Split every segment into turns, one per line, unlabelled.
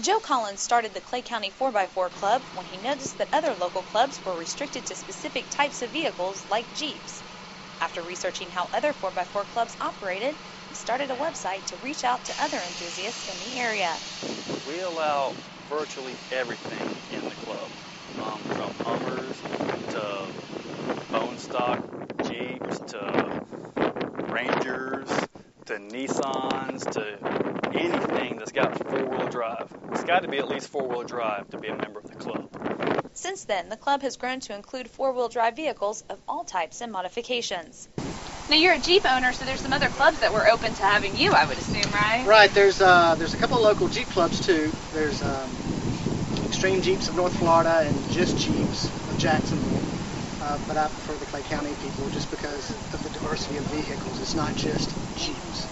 Joe Collins started the Clay County 4x4 Club when he noticed that other local clubs were restricted to specific types of vehicles like Jeeps. After researching how other 4x4 clubs operated, he started a website to reach out to other enthusiasts in the area.
We allow virtually everything in the club, from Hummers to bone stock Jeeps to Rangers to Nissans to anything that's got four-wheel drive. It's got to be at least four-wheel drive to be a member of the club.
Since then, the club has grown to include four-wheel drive vehicles of all types and modifications.
Now, you're a Jeep owner, so there's some other clubs that were open to having you, I would assume, right?
Right. There's a couple of local Jeep clubs, too. There's Extreme Jeeps of North Florida and Just Jeeps of Jacksonville. But I prefer the Clay County people just because of the diversity of vehicles. It's not just Jeeps.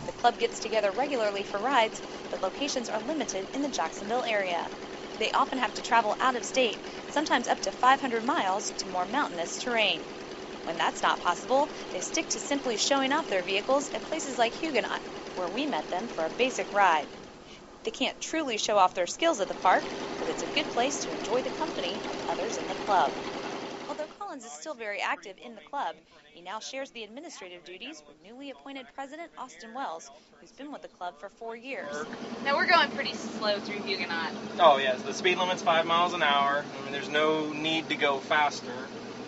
The club gets together regularly for rides, but locations are limited in the Jacksonville area. They often have to travel out of state, sometimes up to 500 miles to more mountainous terrain. When that's not possible, they stick to simply showing off their vehicles at places like Huguenot, where we met them for a basic ride. They can't truly show off their skills at the park, but it's a good place to enjoy the company of others in the club. Although Collins is still very active in the club, he now shares the administrative duties with newly appointed President Austin Wells, who's been with the club for 4 years.
Now, we're going pretty slow through Huguenot.
Oh, yes. The speed limit's 5 miles an hour. I mean, there's no need to go faster.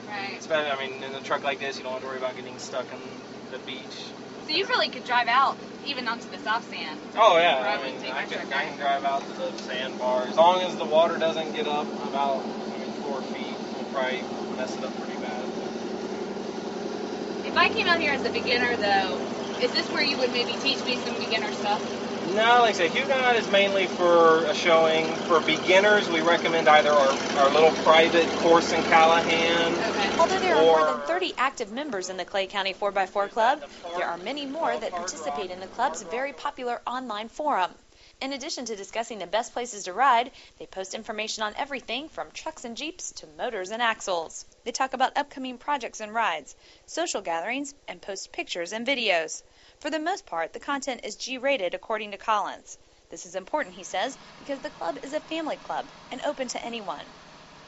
Right.
Especially, I mean, in a truck like this, you don't have to worry about getting stuck on the beach.
So you really could drive out, even onto the soft sand.
Oh, yeah.
Where I
I
wouldn't
mean,
take
I
my truck,
can drive out to the sandbar. As long as the water doesn't get up about 4 feet, we'll probably mess it up pretty bad.
If I came out here as a beginner, though, is this where you would maybe teach me some beginner stuff?
No, like I say, Huguenot is mainly for a showing. For beginners, we recommend either our little private course in Callahan.
Okay.
Although there are more than 30 active members in the Clay County 4x4 Club, there are many more that participate in the club's very popular online forum. In addition to discussing the best places to ride, they post information on everything from trucks and Jeeps to motors and axles. They talk about upcoming projects and rides, social gatherings, and post pictures and videos. For the most part, the content is G-rated according to Collins. This is important, he says, because the club is a family club and open to anyone.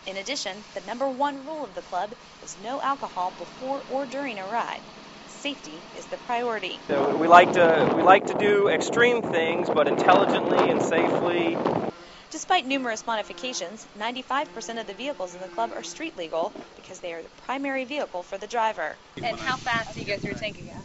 In addition, the #1 rule of the club is no alcohol before or during a ride. Safety is the priority.
So we like to do extreme things, but intelligently and safely.
Despite numerous modifications, 95% of the vehicles in the club are street legal because they are the primary vehicle for the driver.
And how fast do you go through a tank of gas?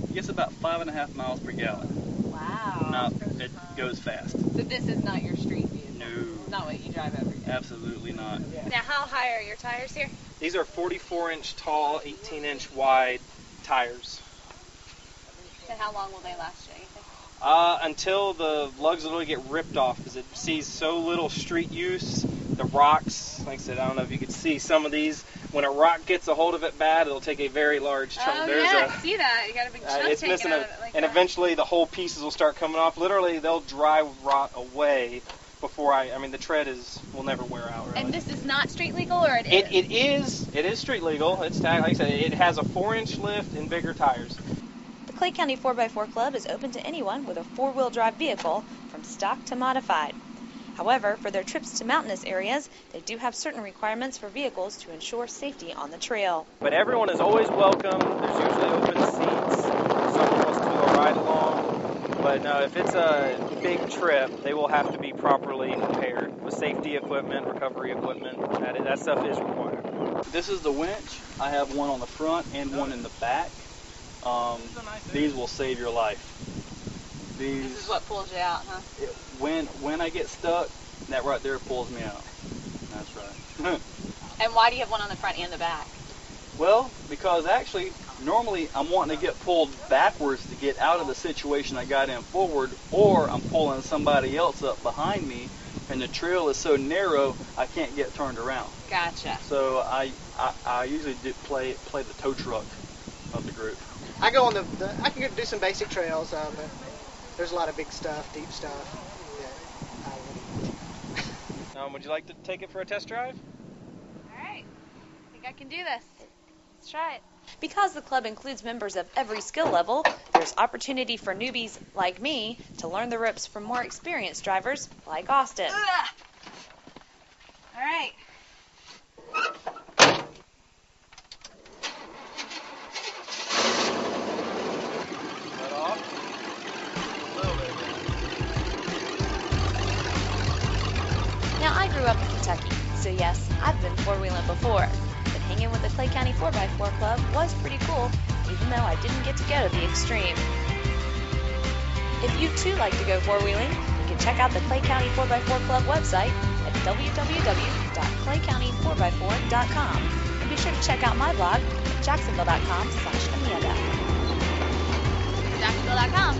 It gets about 5.5 miles per gallon.
Wow.
Now, it goes fast.
So this is not your street vehicle?
No.
Not what you drive every day?
Absolutely not.
Now, how high are your tires here?
These are 44-inch tall, 18-inch wide tires.
And how long will they last you, anything?
Until the lugs literally get ripped off because it sees so little street use. The rocks, like I said, I don't know if you could see some of these. When a rock gets a hold of it bad, it'll take a very large chunk.
Oh, yeah, I see that. You got a big chunk
It's
taken
missing
out of it like
and
that.
eventually the whole pieces will start coming off. Literally, they'll dry rot away before the tread will never wear out. Really.
And this is not street legal, or it is?
It is street legal. It's like I said, it has a 4-inch lift and bigger tires.
The Clay County 4x4 Club is open to anyone with a 4-wheel drive vehicle, from stock to modified. However, for their trips to mountainous areas, they do have certain requirements for vehicles to ensure safety on the trail.
But everyone is always welcome. There's usually open seats. Someone wants to do a ride along. But no, if it's a big trip, they will have to be properly prepared with safety equipment, recovery equipment. That stuff is required.
This is the winch. I have one on the front and one in the back. These will save your life.
This is what pulls you out, huh?
When I get stuck, that right there pulls me out. That's right.
And why do you have one on the front and the back?
Well, because actually, normally I'm wanting to get pulled backwards to get out of the situation I got in forward, or I'm pulling somebody else up behind me, and the trail is so narrow I can't get turned around.
Gotcha.
So I usually play the tow truck of the group.
I go on I can do some basic trails, but there's a lot of big stuff, deep stuff. that I wouldn't.
Would you like to take it for a test drive?
All right. I think I can do this. Let's try it.
Because the club includes members of every skill level, there's opportunity for newbies like me to learn the ropes from more experienced drivers like Austin.
Ugh. All right.
Let off. A little bit.
Now, I grew up in Kentucky, so yes, I've been four-wheeling before. But hanging with the Clay County 4x4 Club was pretty cool, even though I didn't get to go to the extreme. If you too like to go four-wheeling, you can check out the Clay County 4x4 Club website at www.claycounty4x4.com. And be sure to check out my blog at jacksonville.com/Amiga.
Jacksonville.com.